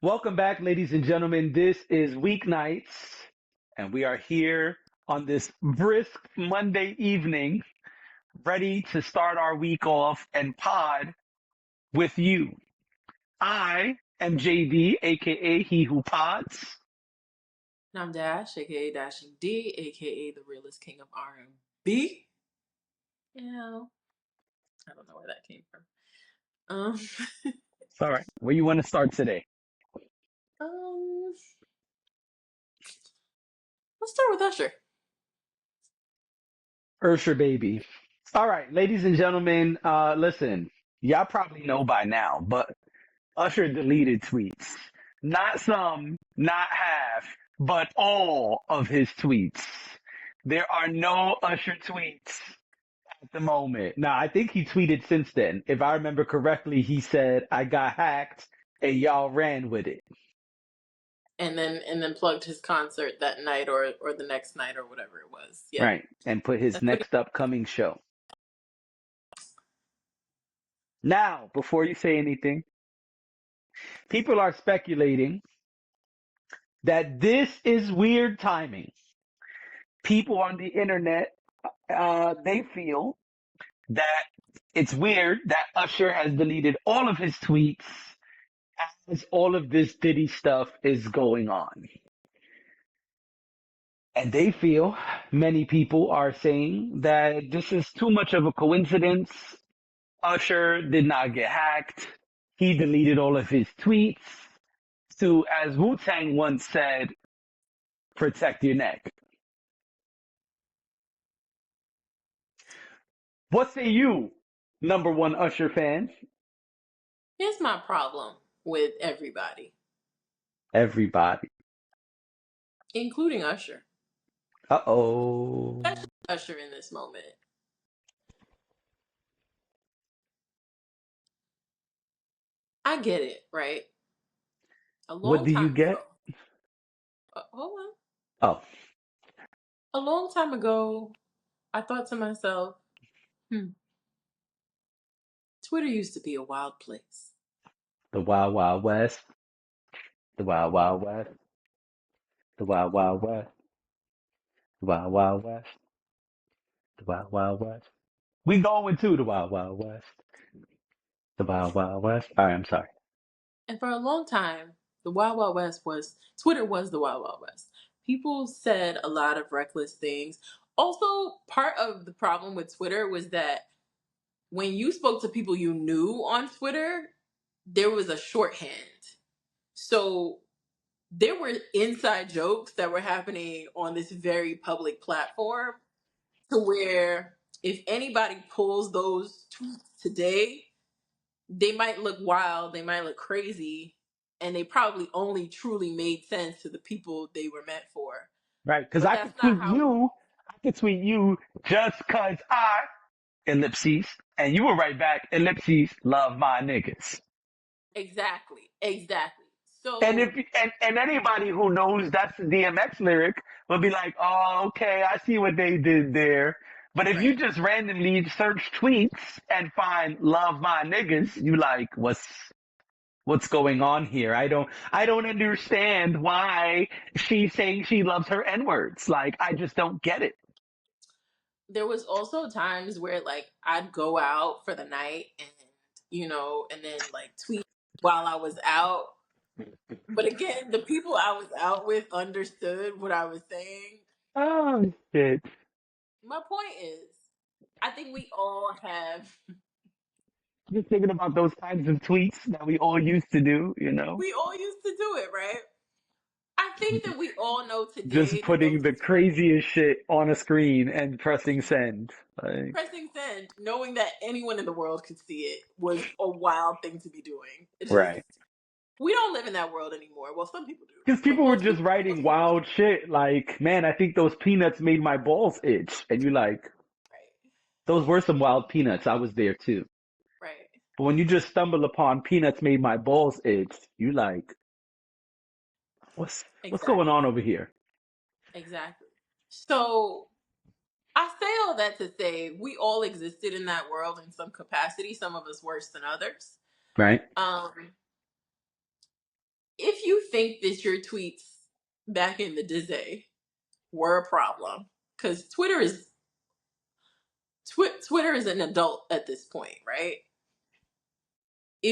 Welcome back, ladies and gentlemen. This is Weeknights, and we are here on this brisk Monday evening, ready to start our week off and pod with you. I am JD, aka He Who Pods. And I'm Dash, aka Dashing D, aka the realest king of R&B. Yeah, I don't know where that came from. Um, It's all right. Where you want to start today? um, let's start with Usher. Usher, baby. All right, ladies and gentlemen, listen, y'all probably know by now, but Usher deleted tweets. Not some, not half, but all of his tweets. There are no Usher tweets at the moment. Now, I think he tweeted since then. If I remember correctly, he said, I got hacked and y'all ran with it. And then plugged his concert that night or the next night or whatever it was. Yep. Right. And put his That's what he next upcoming show. Now, before you say anything, people are speculating that this is weird timing. People on the internet, they feel that it's weird that Usher has deleted all of his tweets as all of this Diddy stuff is going on. And they feel, many people are saying that this is too much of a coincidence. Usher did not get hacked. He deleted all of his tweets to, as Wu-Tang once said, protect your neck. What say you, number one Usher fan? Here's my problem with everybody, Everybody. including Usher. Uh-oh. Especially Usher in this moment. I get it, right? A What long do you time get? ago. Hold on. Oh, A long time ago, I thought to myself, Twitter used to be a wild place. the Wild Wild West. The Wild Wild West. The Wild Wild West. The Wild Wild West. The Wild Wild West. We going to the Wild Wild West. The Wild Wild West. All right, I'm sorry. And for a long time, the Wild Wild West was Twitter was the Wild Wild West. People said a lot of reckless things. Also, part of the problem with Twitter was that when you spoke to people you knew on Twitter, there was a shorthand. So there were inside jokes that were happening on this very public platform to where if anybody pulls those tweets today, they might look wild, they might look crazy, and they probably only truly made sense to the people they were meant for. Right, because But I that's could not tweet how you. I could tweet you just because I, ellipses, and you were right back, ellipses, love my niggas. exactly. And So, if anybody who knows that's the DMX lyric will be like, oh, okay, I see what they did there. But if you right. just randomly search tweets and find love my niggas, you like, what's going on here? I don't understand why she's saying she loves her N words. Like, I just don't get it. There was also times where like I'd go out for the night and and then like tweet while I was out. But again, the people I was out with understood what I was saying. Oh shit. My point is, I think we all have Just thinking about those kinds of tweets that we all used to do, you know? we all used to do it, right? I think that we all know Just today that putting those the craziest shit on a screen and pressing send. Like, pressing send, knowing that anyone in the world could see it, was a wild thing to be doing. It's just right. we don't live in that world anymore. Well, some people do, Because but people were just writing most people don't. wild shit like, man, I think those peanuts made my balls itch. And you like, Right, those were some wild peanuts. I was there too. right, But when you just stumble upon peanuts made my balls itch, you like, what's going exactly, on over here? exactly. So I say all that to say we all existed in that world in some capacity. Some of us worse than others. Right? Um, if you think that your tweets back in the day were a problem, because Twitter is an adult at this point, right?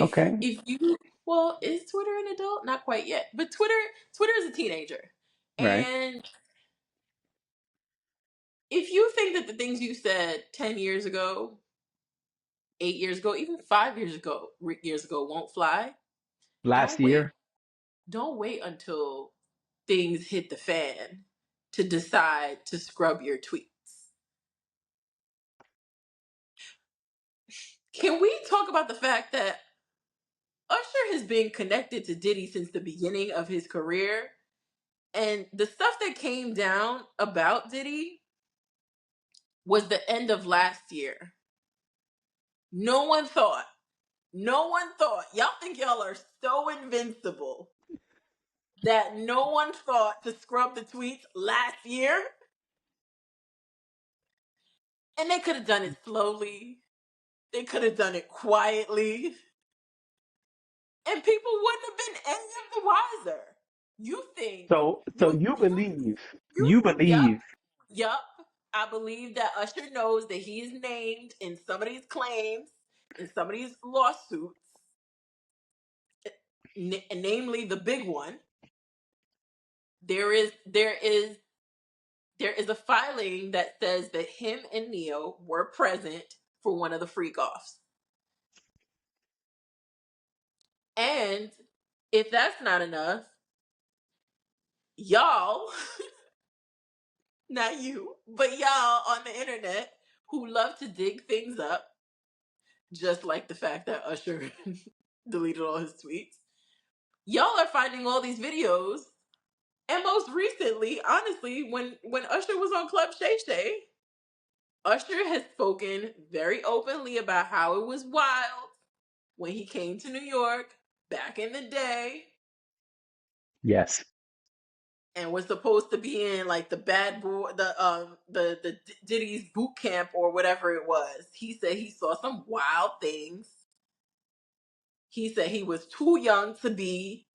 Okay. If you well, is Twitter an adult? Not quite yet, but Twitter is a teenager, Right. and if you think that the things you said 10 years ago, 8 years ago, even 5 years ago won't fly, Last don't wait. year. Don't wait until things hit the fan to decide to scrub your tweets. Can we talk about the fact that Usher has been connected to Diddy since the beginning of his career? And the stuff that came down about Diddy was the end of last year. No one thought, y'all think y'all are so invincible that no one thought to scrub the tweets last year? And they could have done it slowly. They could have done it quietly. And people wouldn't have been any of the wiser. You think, So you, you you, believe, you, you yup, believe, yup. I believe that Usher knows that he is named in some of these claims, in some of these lawsuits, namely the big one. There is there is there is a filing that says that him and Neo were present for one of the freak offs. And if that's not enough, y'all, not you, but y'all on the internet who love to dig things up, just like the fact that Usher deleted all his tweets, y'all are finding all these videos. And most recently, honestly, when Usher was on Club Shay Shay, Usher has spoken very openly about how it was wild when he came to New York back in the day yes, and was supposed to be in like the bad boy, the Diddy's boot camp or whatever it was. He said he saw some wild things. He said he was too young to be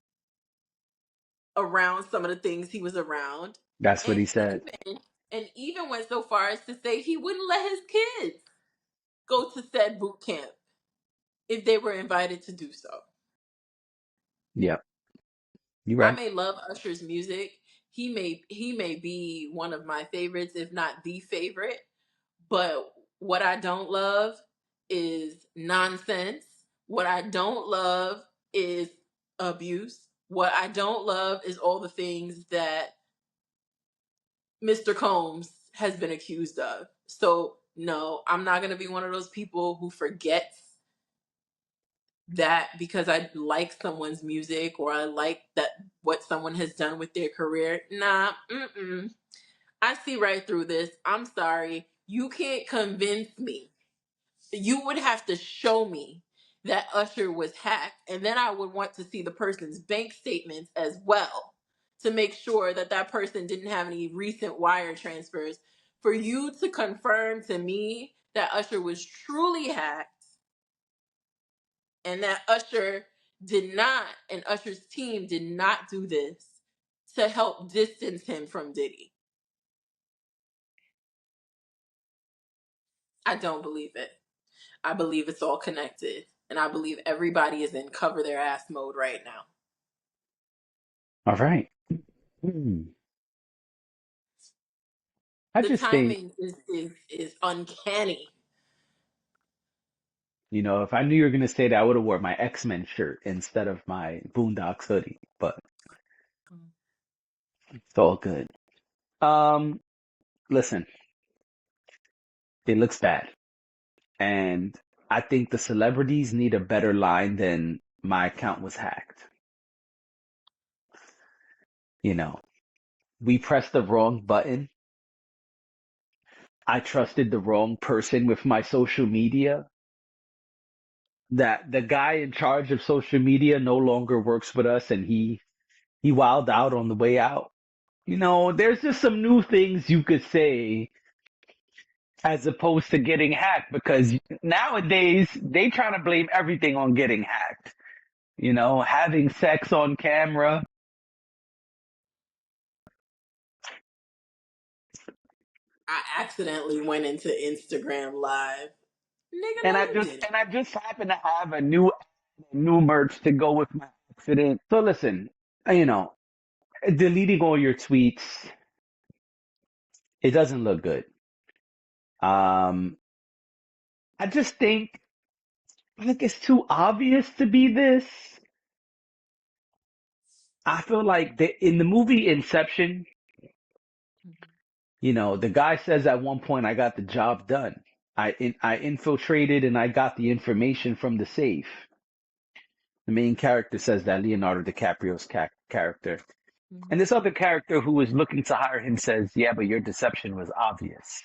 around some of the things he was around, that's what and he said. even went so far as to say he wouldn't let his kids go to said boot camp if they were invited to do so. Yep, you're I right. may love Usher's music. He may be one of my favorites, if not the favorite. But what I don't love is nonsense. What I don't love is abuse. What I don't love is all the things that Mr. Combs has been accused of. So no, I'm not gonna be one of those people who forgets that because I like someone's music or I like that what someone has done with their career. Nah, I see right through this. I'm sorry. You can't convince me. You would have to show me that Usher was hacked, and then I would want to see the person's bank statements as well to make sure that that person didn't have any recent wire transfers. For you to confirm to me that Usher was truly hacked and that Usher did not, and Usher's team did not do this to help distance him from Diddy. I don't believe it. I believe it's all connected. And I believe everybody is in cover their ass mode right now. All right. Hmm. I The just think, timing is uncanny. if I knew you were gonna say that, I would have wore my X-Men shirt instead of my Boondocks hoodie. But it's all good. Um, Listen, it looks bad, and I think the celebrities need a better line than "my account was hacked." You know, we pressed the wrong button. I trusted the wrong person with my social media. That the guy in charge of social media no longer works with us, and he wilded out on the way out. There's just some new things you could say as opposed to getting hacked because nowadays they trying to blame everything on getting hacked. having sex on camera. I accidentally went into Instagram Live. Nigga, And no, I you just didn't. and I just happen to have a new merch to go with my accident. So listen, you know, deleting all your tweets, it doesn't look good. Um, I just think like it's too obvious to be this. I feel like in the movie Inception, the guy says at one point, "I got the job done. I infiltrated and I got the information from the safe." The main character says that, Leonardo DiCaprio's character. And Mhm. this other character who is looking to hire him says, "Yeah, but your deception was obvious."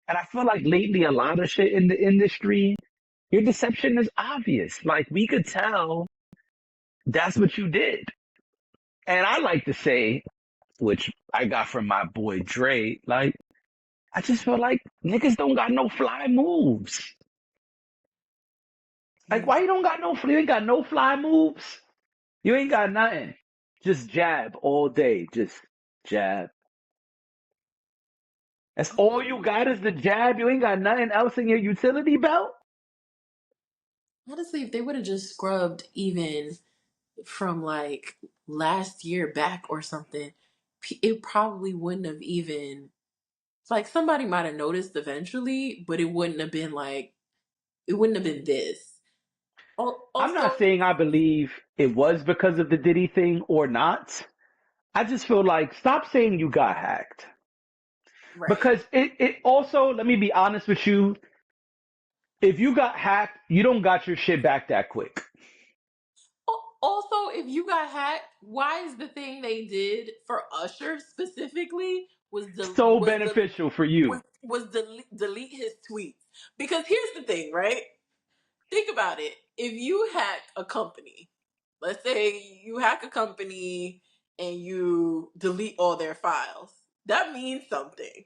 And I feel like lately a lot of shit in the industry, your deception is obvious. Like we could tell that's what you did. And I like to say, which I got from my boy Dre, like, I just feel like niggas don't got no fly moves. Like, Yeah. why you ain't got no fly moves? You ain't got nothing. Just jab all day. Just jab. That's all you got is the jab. You ain't got nothing else in your utility belt? Honestly, if they would have just scrubbed even from like last year back or something, it probably wouldn't have even. It's like somebody might have noticed eventually, but it wouldn't have been like it wouldn't have been this. I'm not Also, saying I believe it was because of the Diddy thing or not. I just feel like stop saying you got hacked. right. Because it also, let me be honest with you, if you got hacked, you don't got your shit back that quick. Also, if you got hacked, why is the thing they did for Usher specifically So beneficial for you. delete his tweets? Because here's the thing, right? Think about it. If you hack a company, let's say you hack a company and you delete all their files, that means something.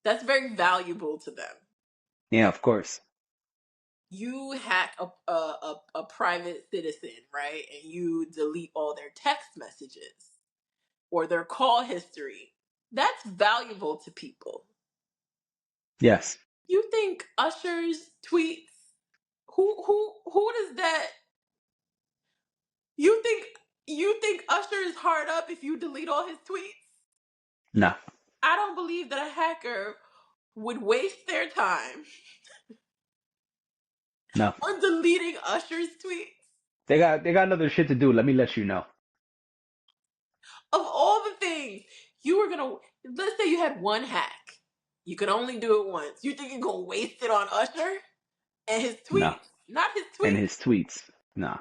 That's very valuable to them. Yeah, of course. You hack a private citizen, right? And you delete all their text messages or their call history. That's valuable to people. Yes. You think Usher's tweets, who does that, you think you think Usher is hard up if you delete all his tweets? No. I don't believe that a hacker would waste their time No. on deleting Usher's tweets. They got another shit to do. Let me let you know. Of all the things you were gonna, let's say you had one hack, you could only do it once. You think you're gonna waste it on Usher and his No. tweets? Not his And tweets. his tweets. No.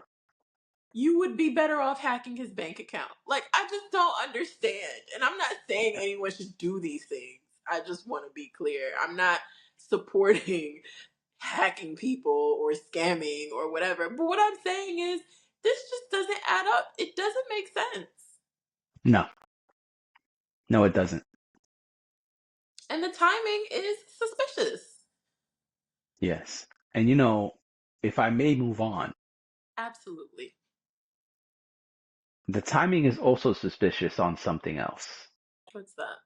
You would be better off hacking his bank account. Like, I just don't understand. And I'm not saying anyone should do these things. I just want to be clear. I'm not supporting hacking people or scamming or whatever. But what I'm saying is, this just doesn't add up. It doesn't make sense. No. No, it doesn't. And the timing is suspicious. Yes. And if I may move on, Absolutely. the timing is also suspicious on something else. What's that?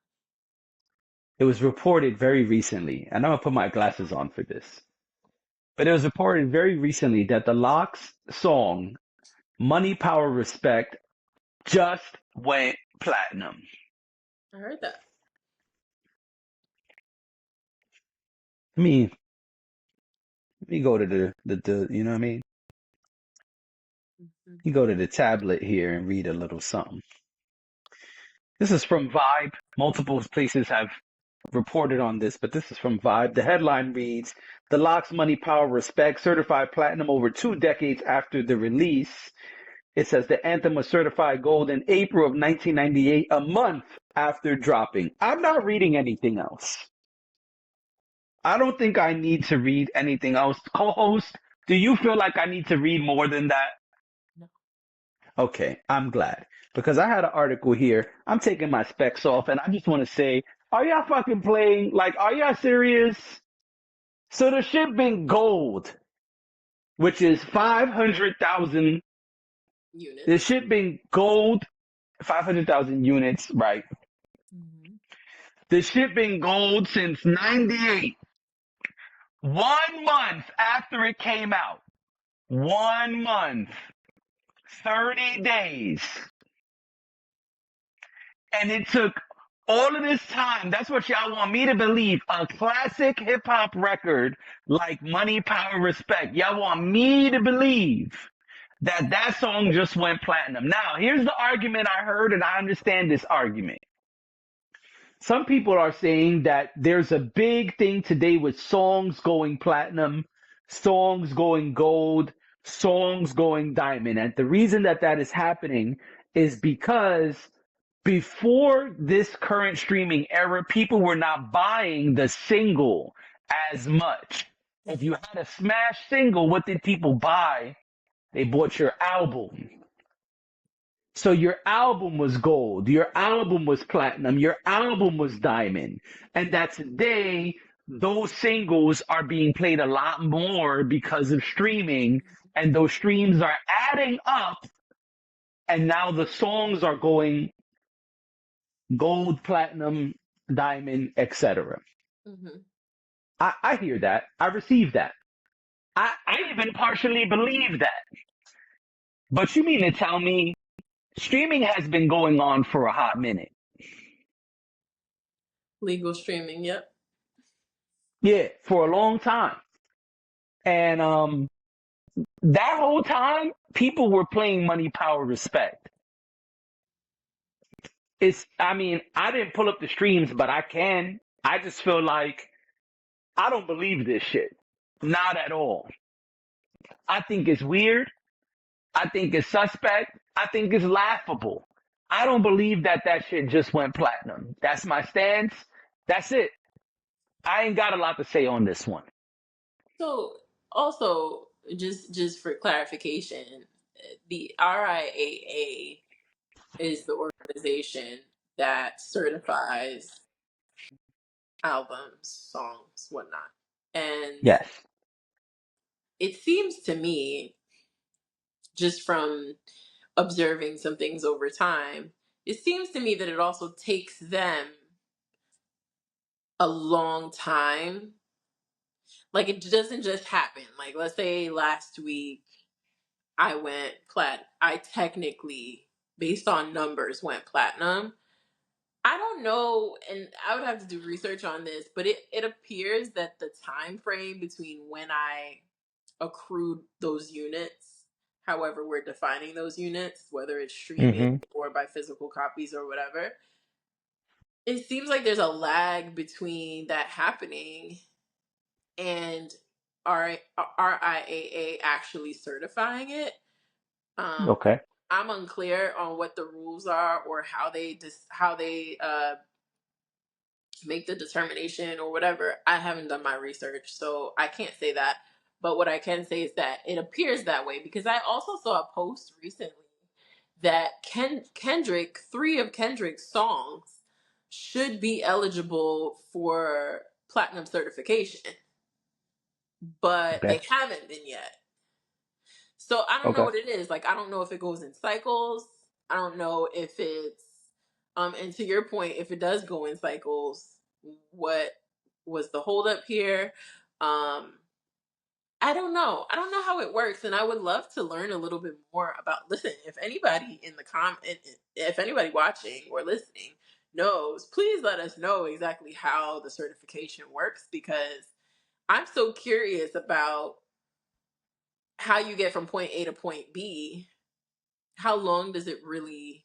It was reported very recently, and I'm gonna put my glasses on for this. But it was reported very recently that the Locks song Money, Power, Respect just went platinum. I heard that. I mean, let me go to the you know what I mean? Mhm. You go to the tablet here and read a little something. This is from Vibe. Multiple places have reported on this, but this is from Vibe. The headline reads, The Locks Money, Power, Respect certified platinum over 2 decades after the release. It says the anthem was certified gold in April of 1998, a month after dropping. I'm not reading anything else. I don't think I need to read anything else. Co-host, do you feel like I need to read more than that? No. Okay, I'm glad. Because I had an article here. I'm taking my specs off and I just want to say, are y'all fucking playing? Like, are y'all serious? So the ship been gold, which is 500,000. The units. shit been gold, 500,000 units, right? Mm-hmm. The shit been gold since 98. 1 month after it came out. 1 month. 30 days. And it took all of this time. That's what y'all want me to believe. A classic hip hop record like Money, Power, Respect. Y'all want me to believe that that song just went platinum. Now, here's the argument I heard, and I understand this argument. Some people are saying that there's a big thing today with songs going platinum, songs going gold, songs going diamond. And the reason that that is happening is because before this current streaming era, people were not buying the single as much. If you had a smash single, what did people buy? They bought your album. So your album was gold, your album was platinum, your album was diamond. And that today, those singles are being played a lot more because of streaming, and those streams are adding up, and now the songs are going gold, platinum, diamond, etc. Mm-hmm. I hear that. I receive that. I even partially believe that. But you mean to tell me streaming has been going on for a hot minute? Legal streaming, yep. Yeah, for a long time. And that whole time, people were playing Money, Power, Respect. I mean, I didn't pull up the streams, but I can. I just feel like I don't believe this shit. Not at all. I think it's weird. I think it's suspect. I think it's laughable. I don't believe that that shit just went platinum. That's my stance. That's it. I ain't got a lot to say on this one. So also, just for clarification, the RIAA is the organization that certifies albums, songs, whatnot. And Yes. it seems to me, just from observing some things over time, it seems to me that it also takes them a long time. Like, it doesn't just happen. Like, let's say last week I went I technically, based on numbers, went platinum. I don't know, and I would have to do research on this, but it appears that the time frame between when I accrued those units, however we're defining those units, whether it's streaming Mm-hmm. or by physical copies or whatever, it seems like there's a lag between that happening and RIAA actually certifying it. Um, Okay. I'm unclear on what the rules are or how they make the determination or whatever. I haven't done my research, so I can't say that. But what I can say is that it appears that way because I also saw a post recently that Kendrick, three of Kendrick's songs should be eligible for platinum certification, but Okay. they haven't been yet. So I don't know Okay. what it is. Like, I don't know if it goes in cycles. I don't know if it's and to your point, if it does go in cycles, what was the holdup here? Um I don't know. I don't know how it works, and I would love to learn a little bit more about. Listen, if anybody in the if anybody watching or listening knows, please let us know exactly how the certification works because I'm so curious about how you get from point A to point B. How long does it really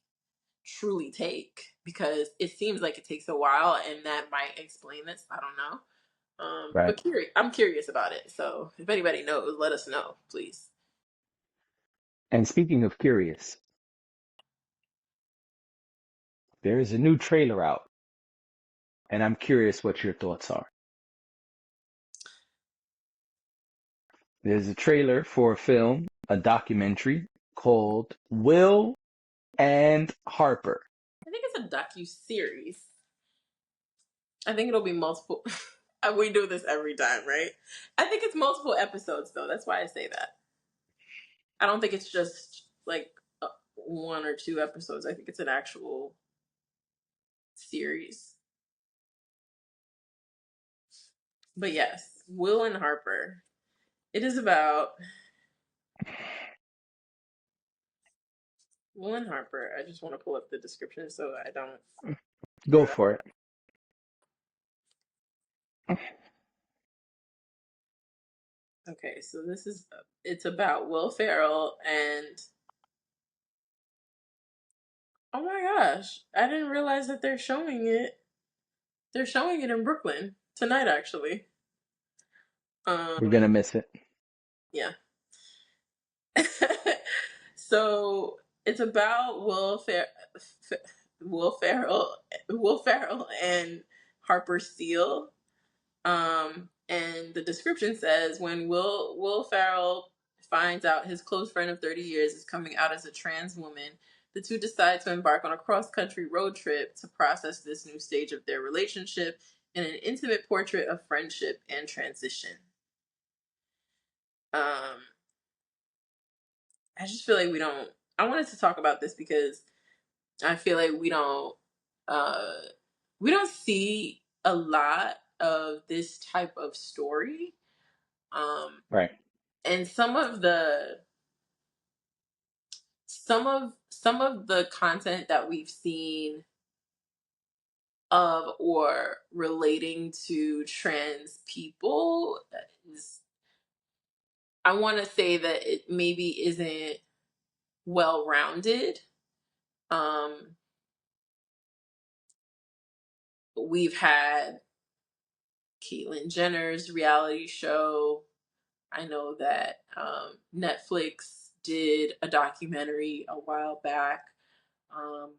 truly take? Because it seems like it takes a while, and that might explain this. I don't know. Right. But I'm curious about it. So if anybody knows, let us know, please. And speaking of curious, there is a new trailer out, and I'm curious what your thoughts are. There's a trailer for a film, a documentary called Will and Harper. I think it's a docu series. I think it'll be multiple. We do this every time, right? I think it's multiple episodes, though. That's why I say that. I don't think it's just like one or two episodes. I think it's an actual series. But yes, Will and Harper. It is about Will and Harper. I just want to pull up the description so I don't screw Go it up. for it. Okay, so it's about Will Ferrell and oh my gosh, I didn't realize that they're showing it. They're showing it in Brooklyn tonight, actually. We're Um, gonna miss it. yeah. So it's about F- Will Ferrell, Will Ferrell and Harper Steele. And the description says when Will Ferrell finds out his close friend of 30 years is coming out as a trans woman, the two decide to embark on a cross country road trip to process this new stage of their relationship in an intimate portrait of friendship and transition. Um, I just feel like we don't. I wanted to talk about this because I feel like uh, we don't see a lot of this type of story. Um, Right. and some of the content that we've seen of or relating to trans people is, I want to say that it maybe isn't well rounded. Um, we've had Caitlyn Jenner's reality show. I know that Netflix did a documentary a while back. Um,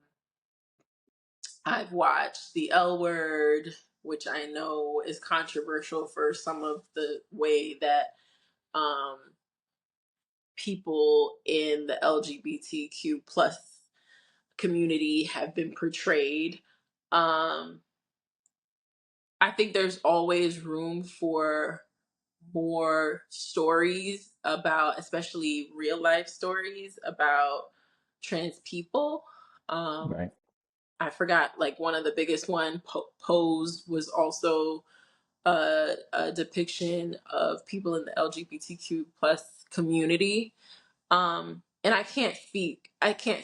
I've watched The L Word, which I know is controversial for some of the way that um, people in the LGBTQ plus community have been portrayed. Um, I think there's always room for more stories about, especially real life stories about trans people. Um, Right. I forgot, like one of the biggest one, Pose was also a depiction of people in the LGBTQ plus community. And I can't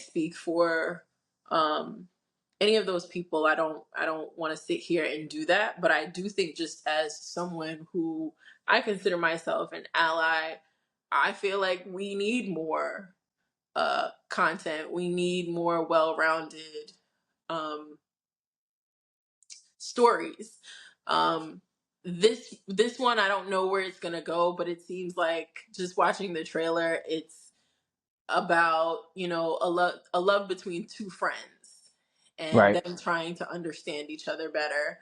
speak for um, any of those people. I don't want to sit here and do that, but I do think just as someone who I consider myself an ally, I feel like we need more content. We need more well-rounded um, stories. Um, this one, I don't know where it's gonna go, but it seems like just watching the trailer, it's about a love between two friends and Right. them trying to understand each other better.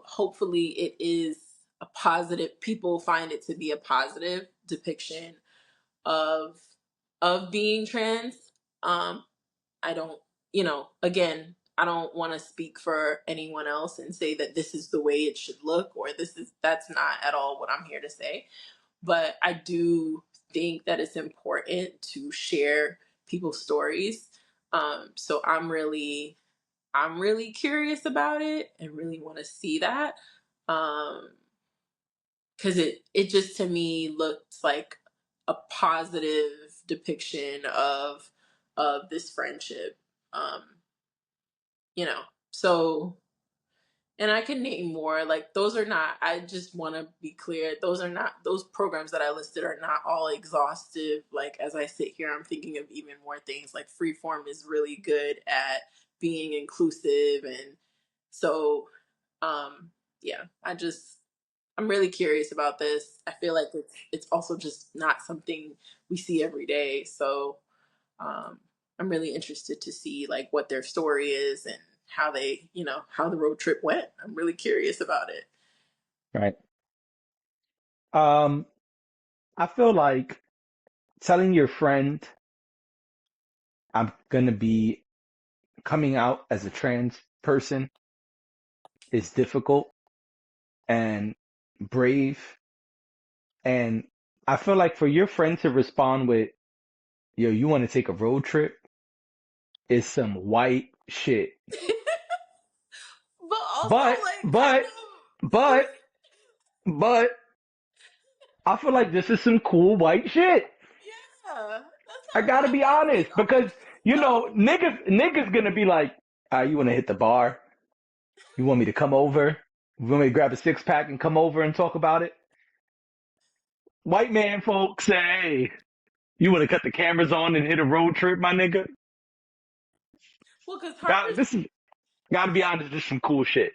Hopefully, it is a positive. People find it to be a positive depiction of being trans. Um, I don't, again, I don't want to speak for anyone else and say that this is the way it should look or that's not at all what I'm here to say. But I do think that it's important to share people's stories. So I'm really curious about it and really want to see that. Um, because it just to me looks like a positive depiction of this friendship. Um, you know, so and I can name more. Like those are not. I just want to be clear. Those are not those programs that I listed are not all exhaustive. Like as I sit here, I'm thinking of even more things. Like Freeform is really good at being inclusive, and so um, yeah. I'm really curious about this. I feel like it's also just not something we see every day. So um, I'm really interested to see like what their story is and how how the road trip went. I'm really curious about it. Right. Um, I feel like telling your friend I'm gonna be coming out as a trans person is difficult and brave. And I feel like for your friend to respond with, yo, you want to take a road trip? is some white shit. But also But, like kind but, of but, but, I feel like this is some cool white shit. yeah. That's I gotta how be I was like, honest because, okay, you so know, niggas gonna be like, you wanna hit the bar? You want me to come over? You want me to grab a six pack and come over and talk about it? White man folks say, hey, you wanna cut the cameras on and hit a road trip, my nigga? well because God, Harper's this is, gotta be honest, this is some cool shit.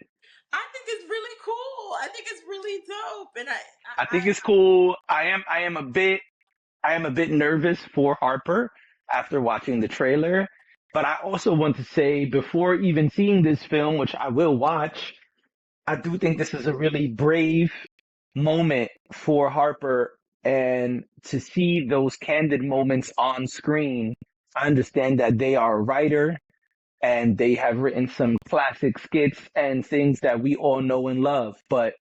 I think it's really cool. I think it's really dope. And I think it's cool. I am a bit nervous for Harper after watching the trailer, but I also want to say before even seeing this film, which I will watch, I do think this is a really brave moment for Harper and to see those candid moments on screen. I understand that they are a writer and they have written some classic skits and things that we all know and love, but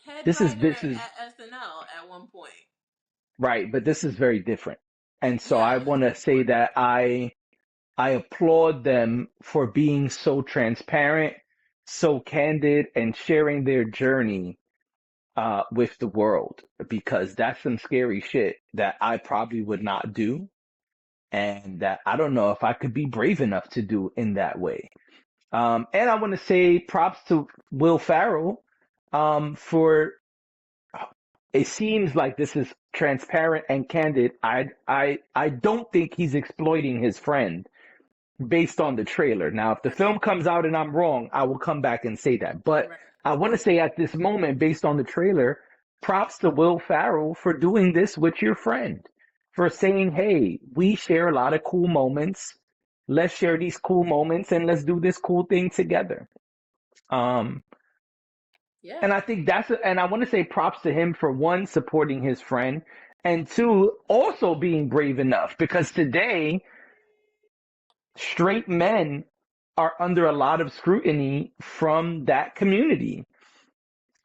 head this is writer this is at SNL at one point. right, but this is very different. And so I Yes, want to of say course. that I applaud them for being so transparent, so candid, and sharing their journey with the world because that's some scary shit that I probably would not do, and that I don't know if I could be brave enough to do in that way. And I want to say props to Will Ferrell for it seems like this is transparent and candid. I don't think he's exploiting his friend based on the trailer. Now, if the film comes out and I'm wrong, I will come back and say that. But Right. I want to say at this moment, based on the trailer, props to Will Ferrell for doing this with your friend, for saying, hey, we share a lot of cool moments. Let's share these cool moments and let's do this cool thing together. Um, Yeah. and I think and I want to say props to him for one, supporting his friend, and two, also being brave enough because today, straight men are under a lot of scrutiny from that community.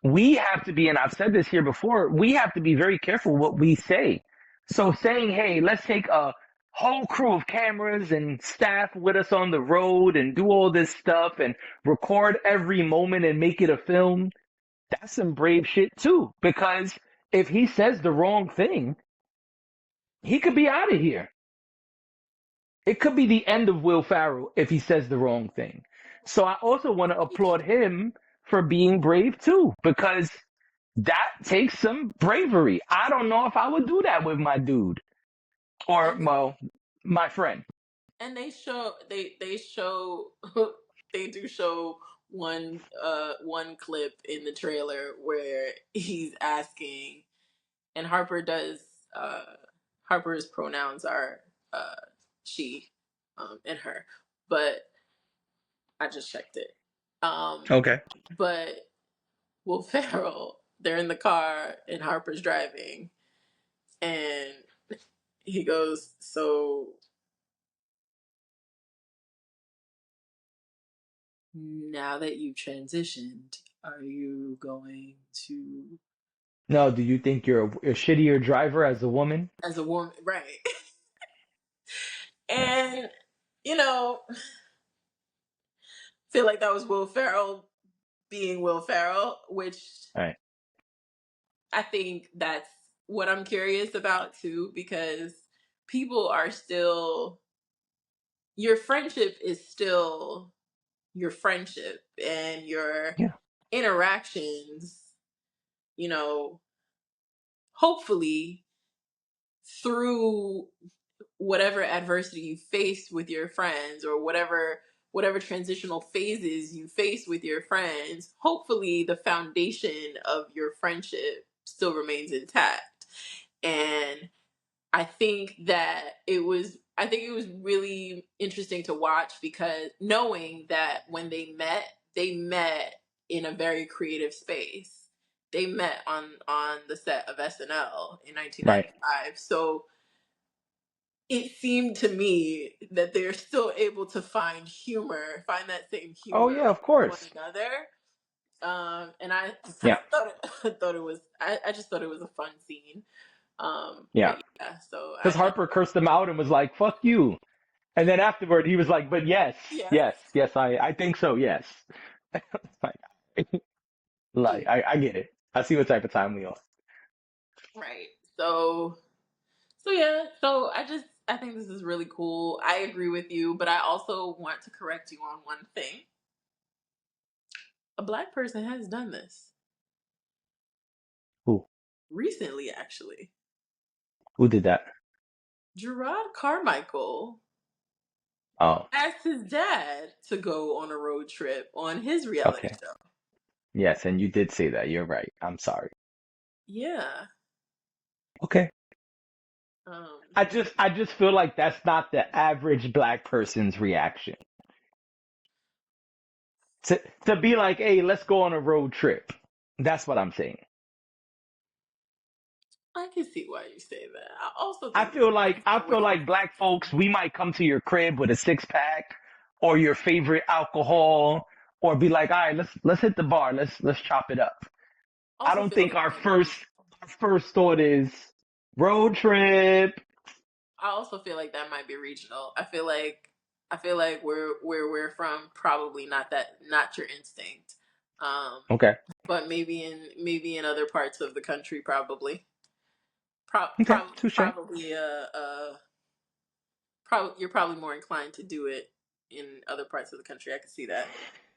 We have to be, and I've said this here before, we have to be very careful what we say. So saying, hey, let's take a whole crew of cameras and staff with us on the road and do all this stuff and record every moment and make it a film, that's some brave shit too. Because if he says the wrong thing, he could be out of here. It could be the end of Will Ferrell if he says the wrong thing. So I also want to applaud him for being brave too, because that takes some bravery. I don't know if I would do that with my dude or And well, my friend. they show they show they do show one clip in the trailer where he's asking and uh Harper's pronouns are uh she and her. But I just checked it. Um Okay. but Will Ferrell, they're in the car and Harper's driving and he goes, so now that you've transitioned, are you going to, No, do you think you're a shittier driver as a woman? as a woman, right? Yeah. And, you know, feel like that was Will Ferrell being Will Ferrell, which All right. I think that's what I'm curious about too, because people are still, your friendship is still your friendship and your Yeah. interactions, you know, hopefully through whatever adversity you face with your friends or whatever transitional phases you face with your friends, hopefully the foundation of your friendship still remains intact. And I think it was really interesting to watch because knowing that when they met in a very creative space. They met on the set of SNL in Right. 1995. So it seemed to me that they're still able to find that same Oh humor yeah, with of one course. another. And I Yeah. I thought it was I just thought it was a fun scene. Yeah. But yeah, so Because Harper cursed him out and was like, "Fuck you." And then afterward, he was like, "But yes, Yes. yes, yes, I think so. Yes." Like, I get it. I see what type of time we on. Right. So yeah, so I think this is really cool. I agree with you, but I also want to correct you on one thing. A black person has done this Who recently, actually. who did that? Gerard Carmichael Oh, asked his dad to go on a road trip on his reality okay. show. Yes, and you did say that. You're right. I'm sorry. Yeah. Okay. Um, I just feel like that's not the average black person's reaction. To be like, "Hey, let's go on a road trip." That's what I'm saying. I can see why you say that. I also I think it feel like depends I on where feel you're like black folks, we might come to your crib with a six pack or your favorite alcohol, or be like, "All right, let's hit the bar. Let's chop it up." I also don't feel think like it our might be first thought is road trip. I also feel like that might be regional. I feel like where we're from probably not your instinct. Um Okay. but maybe in other parts of the country probably. Okay. Touche. Probably you're probably more inclined to do it in other parts of the country. I can see that.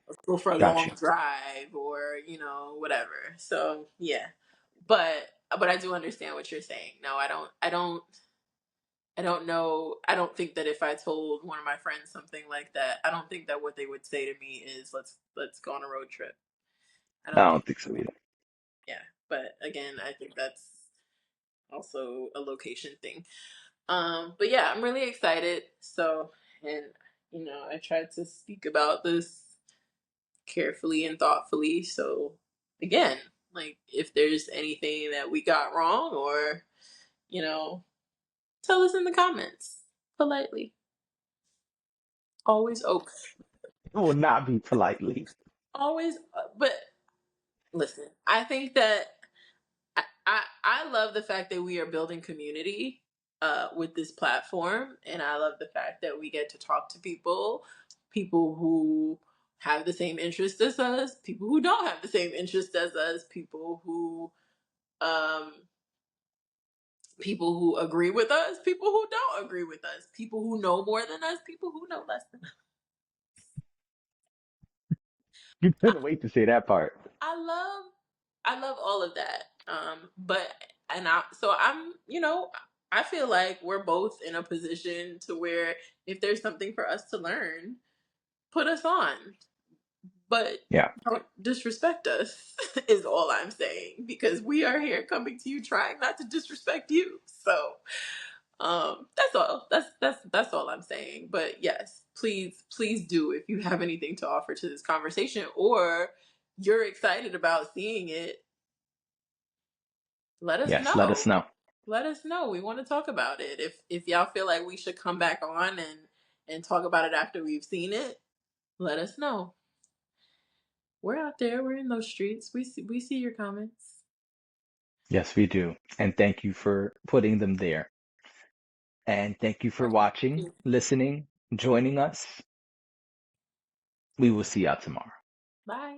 Let's go for a Got long you. drive or, whatever. So, yeah. But I do understand what you're saying. No, I don't know. I don't think that if I told one of my friends something like that, I don't think that what they would say to me is let's go on a road trip. I I don't think don't think so either. yeah. But again, I think that's also a location thing. But yeah, I'm really excited. So, and I tried to speak about this carefully and thoughtfully. So, again, like if there's anything that we got wrong or, you know, tell us in the comments politely. Always open. It will not be politely. Always, but listen, I think that I love the fact that we are building community with this platform, and I love the fact that we get to talk to people who have the same interests as us, people who don't have the same interests as us, um, people who agree with us, people who don't agree with us, people who know more than us, people who know less than us. You couldn't wait to say that part. I love I love all of that. But and I so I'm I feel like we're both in a position to where if there's something for us to learn, put us on. But Yeah. don't disrespect us is all I'm saying because we are here coming to you trying not to disrespect you. So that's all. That's all I'm saying. But yes, please do if you have anything to offer to this conversation or you're excited about seeing it, let us Yes. Let us know. know. Let us know. We want to talk about it. If y'all feel like we should come back on and talk about it after we've seen it, let us know. We're out there. We're in those streets. We see your comments. Yes, we do. And thank you for putting them there. And thank you for watching, listening, joining us. We will see y'all tomorrow. Bye.